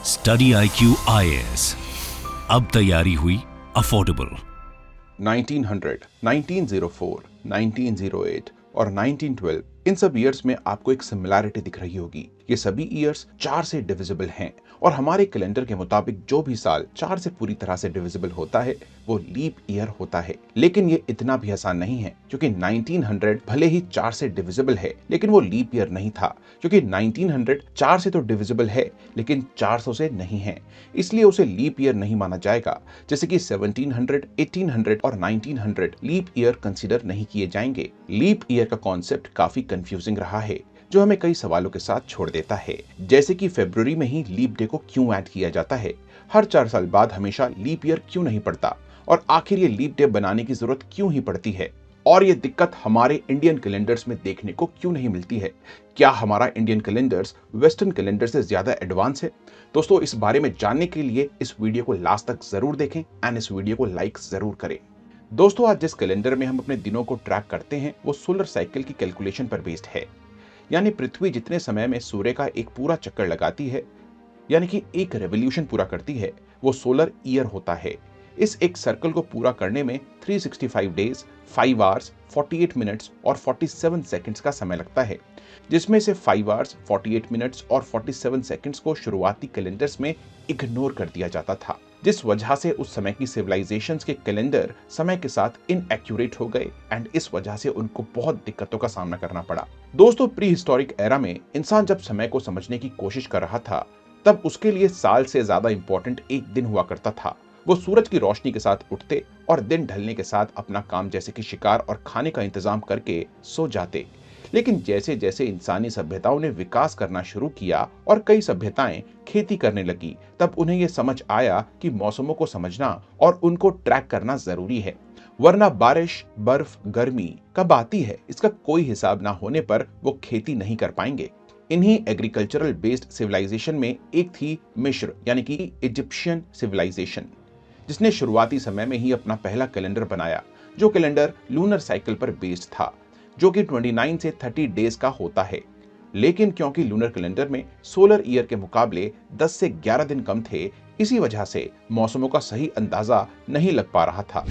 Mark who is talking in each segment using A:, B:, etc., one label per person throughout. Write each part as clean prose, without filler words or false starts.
A: Study IQ IAS, अब तैयारी हुई अफोर्डेबल।
B: 1900, 1904, 1908 और 1912 इन सब ईयर्स में आपको एक सिमिलैरिटी दिख रही होगी। ये सभी ईयर्स 4 से डिविजिबल हैं और हमारे कैलेंडर के मुताबिक जो भी साल 4 से पूरी तरह से डिविजिबल होता है वो लीप ईयर होता है। लेकिन ये इतना भी आसान नहीं है, क्योंकि 1900 भले ही 4 से डिविजिबल है लेकिन वो लीप ईयर नहीं था, क्योंकि 1900 4 से तो डिविजिबल है लेकिन 400 से नहीं है, इसलिए उसे लीप ईयर नहीं माना जाएगा। जैसे कि 1700, 1800 और 1900 लीप ईयर कंसीडर नहीं किए जाएंगे। लीप ईयर का कॉन्सेप्ट काफी कंफ्यूजिंग रहा है, जो हमें कई सवालों के साथ छोड़ देता है। जैसे कि फरवरी में ही लीप डे को क्यों ऐड किया जाता है, हर 4 साल बाद हमेशा लीप ईयर क्यों नहीं पड़ता, और आखिर ये लीप डे बनाने की जरूरत क्यों ही पड़ती है, और ये दिक्कत हमारे इंडियन कैलेंडर्स में देखने को क्यों नहीं मिलती है। क्या हमारा इंडियन कैलेंडर्स वेस्टर्न कैलेंडर से ज्यादा एडवांस है? दोस्तों, इस बारे में जानने के लिए इस वीडियो को लास्ट तक जरूर देखें एंड इस वीडियो को लाइक जरूर करें। दोस्तों, आज जिस कैलेंडर में हम अपने दिनों को ट्रैक करते हैं वो सोलर साइकिल की कैलकुलेशन पर बेस्ड है। यानी पृथ्वी जितने समय में सूर्य का एक पूरा चक्कर लगाती है, यानी कि एक रेवोल्यूशन पूरा करती है, वो सोलर ईयर होता है। इस एक सर्कल को पूरा करने में 365 डेज, 5 आवर्स, 48 मिनट्स और 47 सेकंड्स का समय लगता है, जिसमें से 5 आवर्स, 48 मिनट्स और 47 सेकंड्स को शुरुआती कैलेंडर्स में इग्नोर कर दिया जाता था, जिस वजह से उस समय की सिविलाइजेशंस के कैलेंडर समय के साथ इनएक्यूरेट हो गए एंड इस वजह से उनको बहुत दिक्कतों का सामना करना पड़ा। दोस्तों, प्री हिस्टोरिक एरा में इंसान जब समय को समझने की कोशिश कर रहा था, तब उसके लिए साल से ज्यादा इंपॉर्टेंट एक दिन हुआ करता था। वो सूरज की रोशनी के साथ उठते और दिन ढलने के साथ अपना काम जैसे कि शिकार और खाने का इंतजाम करके सो जाते। लेकिन जैसे जैसे इंसानी सभ्यताओं ने विकास करना शुरू किया और कई सभ्यताएं खेती करने लगी, तब उन्हें यह समझ आया कि मौसमों को समझना और उनको ट्रैक करना जरूरी है, वरना बारिश, बर्फ, गर्मी कब आती है इसका कोई हिसाब ना होने पर वो खेती नहीं कर पाएंगे। इन्हीं एग्रीकल्चरल बेस्ड सिविलाइजेशन में एक थी मिस्र, यानी कि इजिप्शियन सिविलाइजेशन, जिसने शुरुआती समय में ही अपना पहला कैलेंडर बनाया, जो कैलेंडर लूनर साइकिल पर बेस्ड था, जो कि 29 से 30 डेज का होता है। लेकिन क्योंकि लूनर कैलेंडर में सोलर ईयर के मुकाबले 10 से 11 दिन कम थे, इसी वजह से मौसमों का सही अंदाजा नहीं लग पा रहा था।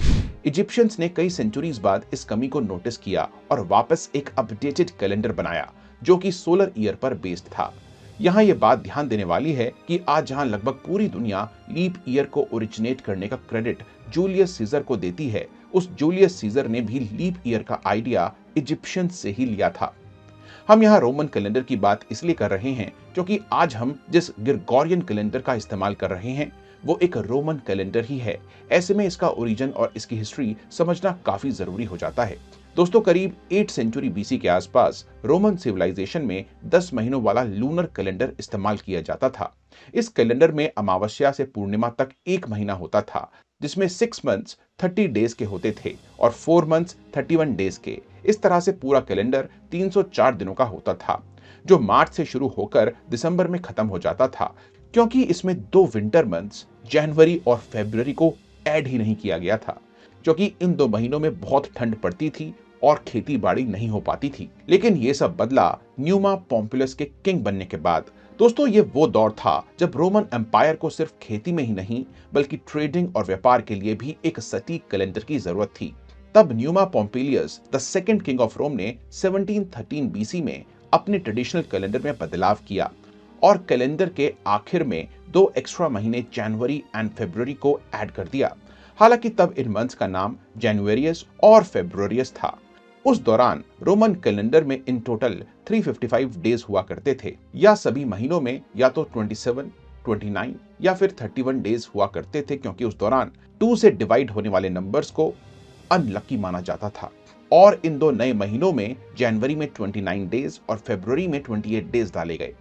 B: इजिप्शियंस ने कई सेंचुरीज बाद इस कमी को नोटिस किया और वापस एक अपडेटेड कैलेंडर बनाया, जो कि सोलर ईयर पर बेस्ड था। यहाँ ये बात ध्यान देने वाली है कि आज जहाँ लगभग पूरी दुनिया लीप ईयर को ओरिजिनेट करने का क्रेडिट जूलियस सीजर को देती है, उस जूलियस सीजर ने भी लीप ईयर का आइडिया इजिप्शियन से ही लिया था। हम यहाँ रोमन कैलेंडर की बात इसलिए कर रहे हैं क्योंकि आज हम जिस ग्रेगोरियन कैलेंडर का इस्तेमाल कर रहे हैं वो एक रोमन कैलेंडर ही है। ऐसे में इसका ओरिजिन और इसकी हिस्ट्री समझना काफी जरूरी हो जाता है। दोस्तों, करीब 8 सेंचुरी BC के आसपास रोमन सिविलाइजेशन में 10 महीनों वाला लूनर कैलेंडर इस्तेमाल किया जाता था। इस कैलेंडर में अमावस्या से पूर्णिमा तक एक महीना होता था, जिसमें 6 मंथ्स 30 डेज के होते थे और 4 मंथ्स 31 डेज के। इस तरह से पूरा कैलेंडर 304 दिनों का होता था, जो मार्च से शुरू होकर दिसंबर में खत्म हो जाता था, क्योंकि इसमें 2 विंटर मंथ्स जनवरी और फरवरी को ऐड ही नहीं किया गया था, क्योंकि इन 2 महीनों में बहुत ठंड पड़ती थी और खेती बाड़ी नहीं हो पाती थी। लेकिन ये सब बदला न्यूमा पोम्पिलस के किंग बनने के बाद। दोस्तों, ये वो दौर था जब रोमन एम्पायर को सिर्फ खेती में ही नहीं बल्कि ट्रेडिंग और व्यापार के लिए भी एक सटीक कैलेंडर की जरूरत थी। तब Numa Pompilius the second king of Rome ने 1713 BC में अपने ट्रेडिशनल कैलेंडर में बदलाव किया और कैलेंडर के आखिर में 2 एक्स्ट्रा महीने जनवरी एंड फरवरी को ऐड कर दिया। हालांकि तब इन मंथ्स का नाम जनवरियस और फेब्रुअरियस था। उस दौरान रोमन कैलेंडर में इन टोटल 355 डेज हुआ करते थे, या सभी महीनों में या तो 27, 29 या फिर 31 डेज हुआ करते थे, क्योंकि उस दौरान 2 से डिवाइड होने वाले नंबर्स को अनलकी माना जाता था। और इन 2 नए महीनों में जनवरी में 29 डेज और फरवरी में 28 डेज डाले गए।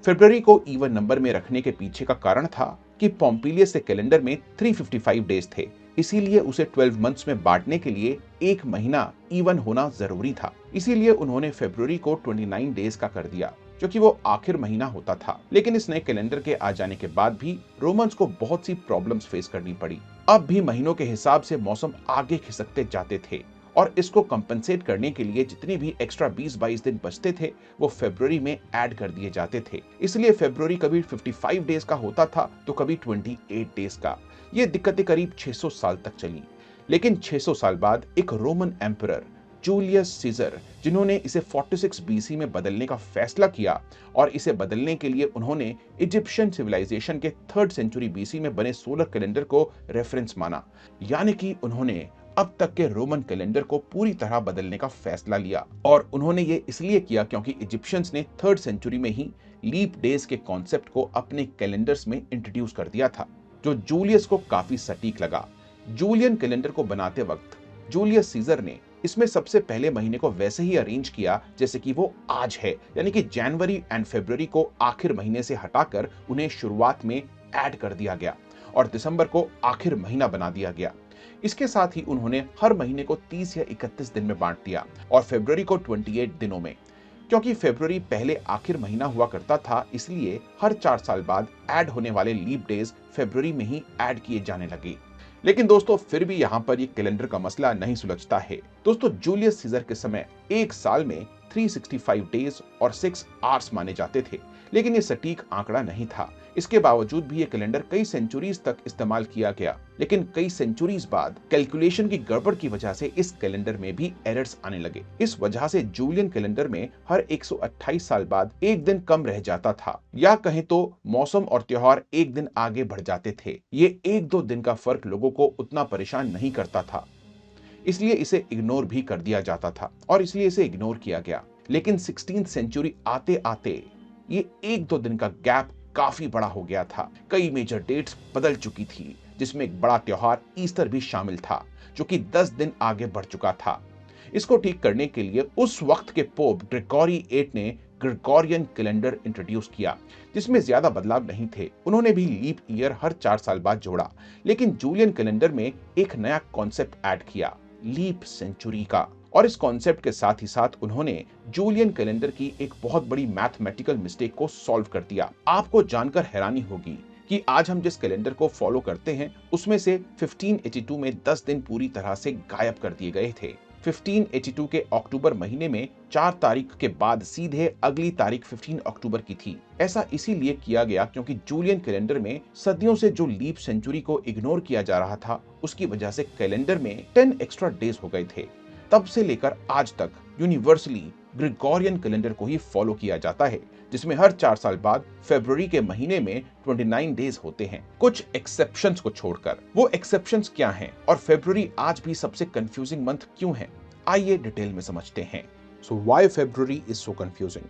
B: फरवरी को इवन नंबर में रखने के पीछे का कारण था कि पोम्पिलियस के कैलेंडर में 355 डेज थे, इसीलिए उसे 12 मंथ्स में बांटने के लिए एक महीना इवन होना जरूरी था। इसीलिए उन्होंने फरवरी को 29 डेज का कर दिया, क्योंकि वो आखिर महीना होता था। लेकिन इस नए कैलेंडर के आ जाने के बाद भी रोमन्स को बहुत सी प्रॉब्लम्स फेस करनी पड़ी। अब भी महीनों के हिसाब से मौसम आगे खिसकते जाते थे और इसको कंपनसेट करने के लिए जितने भी एक्स्ट्रा 20-22 दिन बचते थे वो फरवरी में ऐड कर दिए जाते थे। इसलिए फरवरी कभी 55 डेज का होता था तो कभी 28 डेज का। ये दिक्कतें करीब 600 साल तक चली। लेकिन 600 साल बाद एक रोमन एम्परर जूलियस सीजर, जिन्होंने इसे 46 बीसी में बदलने का फैसला किया, और इसे बदलने के लिए उन्होंने इजिप्शियन सिविलाइजेशन के 3rd सेंचुरी बीसी में बने सोलर कैलेंडर को रेफरेंस माना। यानी कि उन्होंने अब तक के रोमन कैलेंडर को पूरी तरह बदलने का फैसला लिया। और उन्होंने ये इसलिए किया क्योंकि इजिप्शियंस ने 3rd सेंचुरी में ही लीप डेज के कॉन्सेप्ट को अपने कैलेंडर्स में इंट्रोड्यूस कर दिया था, जो जूलियस को काफी सटीक लगा। जूलियन कैलेंडर को बनाते वक्त जूलियस सीजर ने इसमें सबसे पहले महीने को वैसे ही अरेंज किया जैसे कि वो आज है, यानी कि जनवरी एंड फरवरी को आखिर महीने से हटाकर उन्हें शुरुआत में ऐड कर दिया गया और दिसंबर को आखिर महीना बना दिया गया। इसके साथ ही उन्होंने हर महीने को 30 या 31 दिन में बांट दिया और फरवरी को 28 दिनों में। क्योंकि फरवरी पहले आखिर महीना हुआ करता था, इसलिए हर 4 साल बाद ऐड होने वाले लीप डेज फरवरी में ही ऐड किए जाने लगे। लेकिन दोस्तों फिर भी यहाँ पर ये कैलेंडर का मसला नहीं सुलझता है। दोस्तों जूलियस सीजर के समय एक साल में 365 डेज और 6 आवर्स माने जाते थे, लेकिन ये सटीक आंकड़ा नहीं था। इसके बावजूद भी ये कैलेंडर कई सेंचुरीज तक इस्तेमाल किया गया, लेकिन कई सेंचुरीज बाद कैलकुलेशन की गड़बड़ की वजह से इस कैलेंडर में भी एरर्स आने लगे। इस वजह से जूलियन कैलेंडर में हर 128 साल बाद एक दिन कम रह जाता था, या कहें तो मौसम और त्योहार एक दिन आगे बढ़ जाते थे। ये 1-2 दिन का फर्क लोगों को उतना परेशान नहीं करता था, इसलिए इसे इग्नोर भी कर दिया जाता था और इसलिए इसे इग्नोर किया गया। लेकिन 16th सेंचुरी आते आते ये 1-2 दिन का गैप काफी बड़ा हो गया था। कई मेजर डेट्स बदल चुकी थी, जिसमें एक बड़ा त्योहार ईस्टर भी शामिल था, जो कि 10 दिन आगे बढ़ चुका था। इसको ठीक करने के लिए उस वक्त के पोप ग्रेगोरी 8 ने ग्रेगोरियन कैलेंडर इंट्रोड्यूस किया, जिसमें ज्यादा बदलाव नहीं थे। उन्होंने भी लीप ईयर हर 4 साल बाद जोड़ा, लेकिन जूलियन कैलेंडर में एक नया कॉन्सेप्ट ऐड किया, लीप सेंचुरी का। और इस कॉन्सेप्ट के साथ ही साथ उन्होंने जूलियन कैलेंडर की एक बहुत बड़ी मैथमेटिकल मिस्टेक को सॉल्व कर दिया। आपको जानकर हैरानी होगी कि आज हम जिस कैलेंडर को फॉलो करते हैं उसमें से 1582 में 10 दिन पूरी तरह से गायब कर दिए गए थे। 1582 के अक्टूबर महीने में 4 तारीख के बाद सीधे अगली तारीख 15 अक्टूबर की थी। ऐसा इसीलिए किया गया क्योंकि जूलियन कैलेंडर में सदियों से जो लीप सेंचुरी को इग्नोर किया जा रहा था, उसकी वजह से कैलेंडर में 10 एक्स्ट्रा डेज हो गए थे। तब से लेकर आज तक यूनिवर्सली ग्रेगोरियन कैलेंडर को ही फॉलो किया जाता है, जिसमें हर 4 साल बाद फरवरी के महीने में 29 डेज होते हैं, कुछ एक्सेप्शंस को छोड़कर। वो एक्सेप्शंस क्या हैं और फरवरी आज भी सबसे कंफ्यूजिंग मंथ क्यों है, आइए डिटेल में समझते हैं। So why February is so confusing.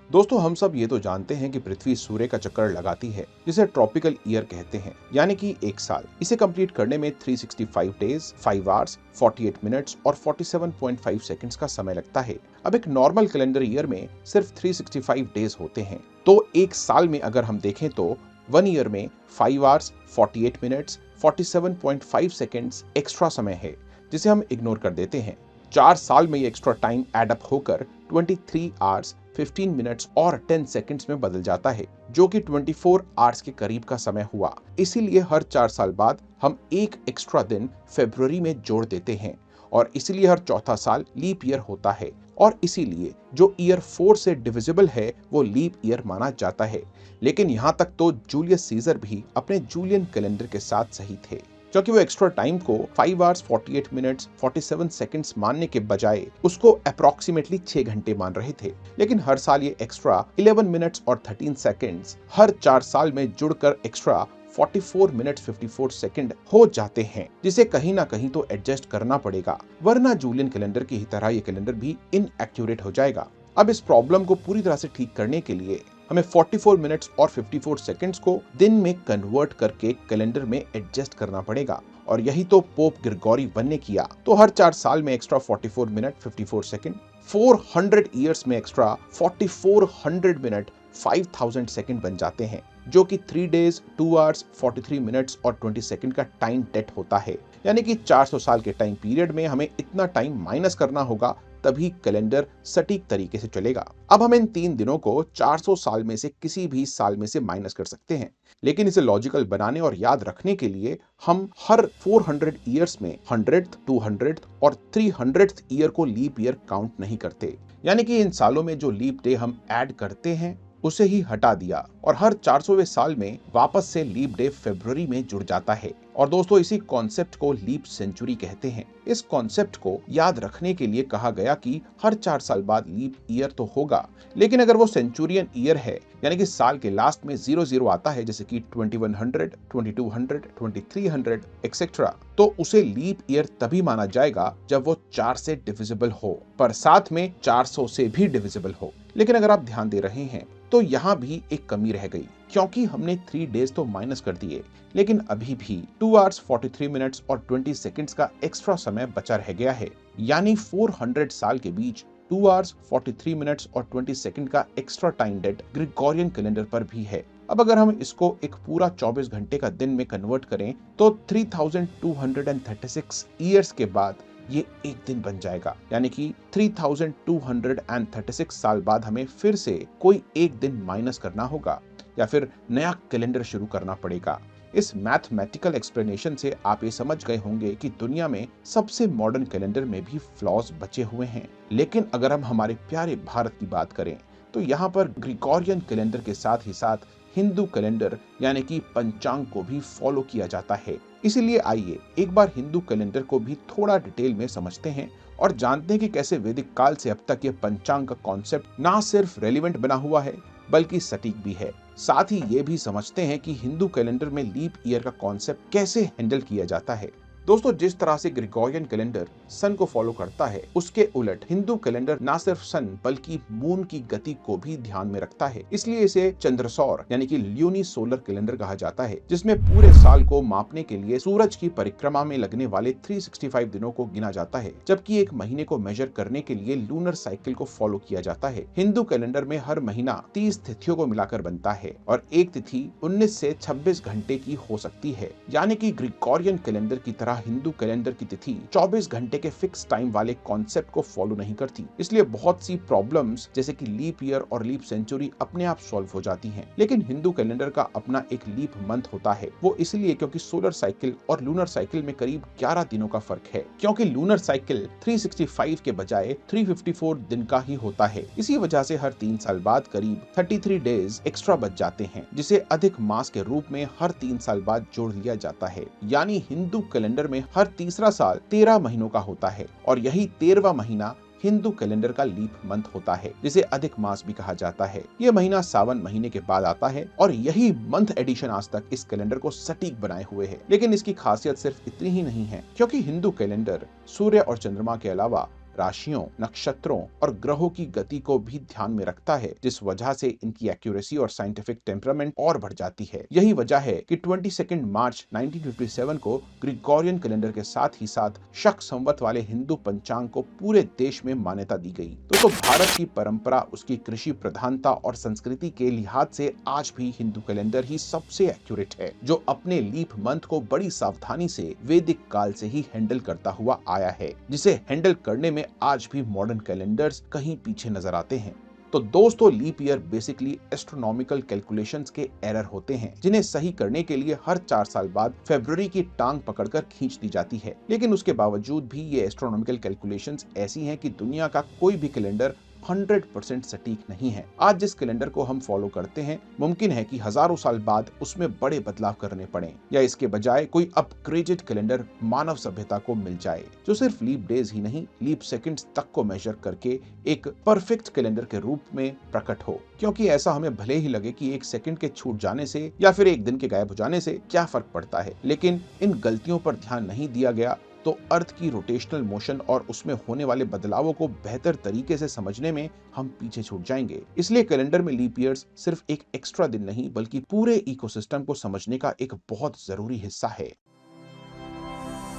B: दोस्तों हम सब ये तो जानते हैं कि पृथ्वी सूर्य का चक्कर लगाती है, जिसे ट्रॉपिकल ईयर कहते हैं, यानी कि एक साल। इसे कंप्लीट करने में 365 डेज, 5 आवर्स, 48 मिनट्स और 47.5 सेकंड्स का समय लगता है। अब एक नॉर्मल कैलेंडर ईयर में सिर्फ 365 डेज होते हैं, तो एक साल में अगर हम देखें तो 1 ईयर में 5 आवर्स, 48 मिनट्स, 47.5 सेकंड्स एक्स्ट्रा समय है, जिसे हम इग्नोर कर देते हैं। 4 साल में ये एक्स्ट्रा टाइम एड अप होकर 23 आवर्स, 15 मिनट्स और 10 सेकंड्स में बदल जाता है, जो कि 24 आवर्स के करीब का समय हुआ। इसीलिए हर 4 साल बाद हम एक एक्स्ट्रा दिन फरवरी में जोड़ देते हैं और इसीलिए हर चौथा साल लीप ईयर होता है और इसीलिए जो ईयर 4 से डिविजिबल है वो लीप ईयर माना जाता है। लेकिन यहाँ तक तो जूलियस सीजर भी अपने जूलियन कैलेंडर के साथ सही थे, क्योंकि वो एक्स्ट्रा टाइम को 5 आवर्स, 48 मिनट्स, 47 सेकंड्स मानने के बजाय उसको अप्रॉक्सीमेटली 6 घंटे मान रहे थे। लेकिन हर साल ये एक्स्ट्रा 11 मिनट्स और 13 सेकंड्स हर 4 साल में जुड़कर एक्स्ट्रा 44 मिनट्स 54 सेकंड हो जाते हैं, जिसे कहीं ना कहीं तो एडजस्ट करना पड़ेगा, वरना जूलियन कैलेंडर की ही तरह ये कैलेंडर भी इनएक्यूरेट हो जाएगा। अब इस प्रॉब्लम को पूरी तरह से ठीक करने के लिए हमें 44 मिनट्स और 54 सेकंड्स को दिन में कन्वर्ट करके कैलेंडर में एडजस्ट करना पड़ेगा, और यही तो पोप ग्रेगोरी 1 ने किया। तो हर 4 साल में एक्स्ट्रा 44 मिनट 54 सेकंड, 400 ईयर्स में एक्स्ट्रा 4400 मिनट 5000 सेकंड बन जाते हैं, जो कि 3 डेज, 2 आवर्स, 43 मिनट्स और 20 सेकंड का टाइम डेट होता है। यानी कि 400 साल के टाइम पीरियड में हमें इतना टाइम माइनस करना होगा तभी कैलेंडर सटीक तरीके से चलेगा। अब हम इन 3 दिनों को 400 साल में से किसी भी साल में से माइनस कर सकते हैं, लेकिन इसे लॉजिकल बनाने और याद रखने के लिए हम हर 400 ईयर्स में 100th, 200th और 300th ईयर को लीप ईयर काउंट नहीं करते। यानी कि इन सालों में जो लीप डे हम ऐड करते हैं उसे ही हटा दिया और हर 400वें साल में वापस से लीप डे फरवरी में जुड़ जाता है। और दोस्तों, इसी कॉन्सेप्ट को लीप सेंचुरी कहते हैं। इस कॉन्सेप्ट को याद रखने के लिए कहा गया कि हर 4 साल बाद लीप ईयर तो होगा, लेकिन अगर वो सेंचुरियन ईयर है, यानी कि साल के लास्ट में 00 आता है, जैसे कि 2100, 2200, 2300 एक्सेट्रा, तो उसे लीप ईयर तभी माना जाएगा जब वो 4 से डिविजिबल हो, पर साथ में 400 से भी डिविजिबल हो। लेकिन अगर आप ध्यान दे रहे हैं तो यहाँ भी एक कमी रह गई, क्योंकि हमने 3 डेज तो माइनस कर दिए, लेकिन अभी भी 2 hours 43 मिनट्स और 20 सेकंड्स का एक्स्ट्रा समय बचा रह गया है। यानी 400 साल के बीच 2 hours 43 मिनट्स और 20 सेकंड का extra time date Gregorian calendar पर भी है। अब अगर हम इसको एक पूरा 24 घंटे का दिन में कन्वर्ट करें तो 3236 ईयर्स के बाद ये एक दिन बन जाएगा। यानी कि 3236 साल बाद हमें फिर से कोई एक दिन माइनस करना होगा या फिर नया कैलेंडर शुरू करना पड़ेगा। इस मैथमेटिकल एक्सप्लेनेशन से आप ये समझ गए होंगे कि दुनिया में सबसे मॉडर्न कैलेंडर में भी फ्लॉज बचे हुए हैं। लेकिन अगर हम हमारे प्यारे भारत की बात करें तो यहाँ पर ग्रिगोरियन कैलेंडर के साथ ही साथ हिंदू कैलेंडर यानी कि पंचांग को भी फॉलो किया जाता है। इसीलिए आइए एक बार हिंदू कैलेंडर को भी थोड़ा डिटेल में समझते हैं और जानते हैं कि कैसे वैदिक काल से अब तक ये पंचांग का कॉन्सेप्ट ना सिर्फ रेलिवेंट बना हुआ है बल्कि सटीक भी है। साथ ही ये भी समझते हैं कि हिंदू कैलेंडर में लीप ईयर का कॉन्सेप्ट कैसे हैंडल किया जाता है। दोस्तों, जिस तरह से ग्रिगोरियन कैलेंडर सन को फॉलो करता है, उसके उलट हिंदू कैलेंडर ना सिर्फ सन बल्कि मून की गति को भी ध्यान में रखता है। इसलिए इसे चंद्रसौर यानी कि ल्यूनी सोलर कैलेंडर कहा जाता है, जिसमें पूरे साल को मापने के लिए सूरज की परिक्रमा में लगने वाले 365 दिनों को गिना जाता है, जबकि एक महीने को मेजर करने के लिए लूनर साइकिल को फॉलो किया जाता है। हिंदू कैलेंडर में हर महीना 30 तिथियों को मिलाकर बनता है और एक तिथि 19 से 26 घंटे की हो सकती है। यानी कि ग्रिगोरियन कैलेंडर की तरह हिंदू कैलेंडर की तिथि 24 घंटे के फिक्स टाइम वाले कॉन्सेप्ट को फॉलो नहीं करती। इसलिए बहुत सी प्रॉब्लम्स जैसे कि लीप ईयर और लीप सेंचुरी अपने आप सॉल्व हो जाती हैं। लेकिन हिंदू कैलेंडर का अपना एक लीप मंथ होता है। वो इसलिए क्योंकि सोलर साइकिल और लूनर साइकिल में करीब 11 दिनों का फर्क है, क्योंकि लूनर साइकिल 365 के बजाय 354 दिन का ही होता है। इसी वजह से हर 3 साल बाद करीब 33 डेज एक्स्ट्रा बच जाते हैं, जिसे अधिक मास के रूप में हर 3 साल बाद जोड़ लिया जाता है। यानी हिंदू कैलेंडर में हर तीसरा साल 13 महीनों का होता है और यही 13वां महीना हिंदू कैलेंडर का लीप मंथ होता है, जिसे अधिक मास भी कहा जाता है। यह महीना सावन महीने के बाद आता है और यही मंथ एडिशन आज तक इस कैलेंडर को सटीक बनाए हुए है। लेकिन इसकी खासियत सिर्फ इतनी ही नहीं है, क्योंकि हिंदू कैलेंडर सूर्य और चंद्रमा के अलावा राशियों, नक्षत्रों और ग्रहों की गति को भी ध्यान में रखता है, जिस वजह से इनकी एक्यूरेसी और साइंटिफिक टेम्परामेंट और बढ़ जाती है। यही वजह है कि 22 मार्च 1957 को ग्रिगोरियन कैलेंडर के साथ ही साथ शक संवत वाले हिंदू पंचांग को पूरे देश में मान्यता दी गई। तो भारत की परंपरा, उसकी कृषि प्रधानता और संस्कृति के लिहाज से आज भी हिंदू कैलेंडर ही सबसे एक्यूरेट है, जो अपने लीप मंथ को बड़ी सावधानी से वैदिक काल से ही हैंडल करता हुआ आया है, जिसे हैंडल करने में आज भी मॉडर्न कैलेंडर्स कहीं पीछे नजर आते हैं। तो दोस्तों, leap year basically astronomical calculations के एरर होते हैं, जिन्हें सही करने के लिए हर 4 साल बाद फरवरी की टांग पकड़कर खींच दी जाती है। लेकिन उसके बावजूद भी ये एस्ट्रोनॉमिकल कैलकुलेशंस ऐसी हैं कि दुनिया का कोई भी कैलेंडर 100% सटीक नहीं है। आज जिस कैलेंडर को हम फॉलो करते हैं, मुमकिन है कि हजारों साल बाद उसमें बड़े बदलाव करने पड़े या इसके बजाय कोई अपग्रेडेड कैलेंडर मानव सभ्यता को मिल जाए, जो सिर्फ लीप डेज ही नहीं, लीप सेकंड्स तक को मेजर करके एक परफेक्ट कैलेंडर के रूप में प्रकट हो। क्योंकि ऐसा हमें भले ही लगे कि एक सेकंड के छूट जाने से या फिर एक दिन के गायब हो जाने से क्या फर्क पड़ता है, लेकिन इन गलतियों पर ध्यान नहीं दिया गया तो अर्थ की रोटेशनल मोशन और उसमें होने वाले बदलावों को बेहतर तरीके से समझने में हम पीछे छूट जाएंगे। इसलिए कैलेंडर में लीप ईयर्स सिर्फ एक एक्स्ट्रा दिन नहीं, बल्कि पूरे इकोसिस्टम को समझने का एक बहुत जरूरी हिस्सा है।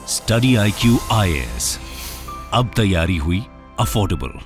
A: स्टडी IQ IAS, अब तैयारी हुई अफोर्डेबल।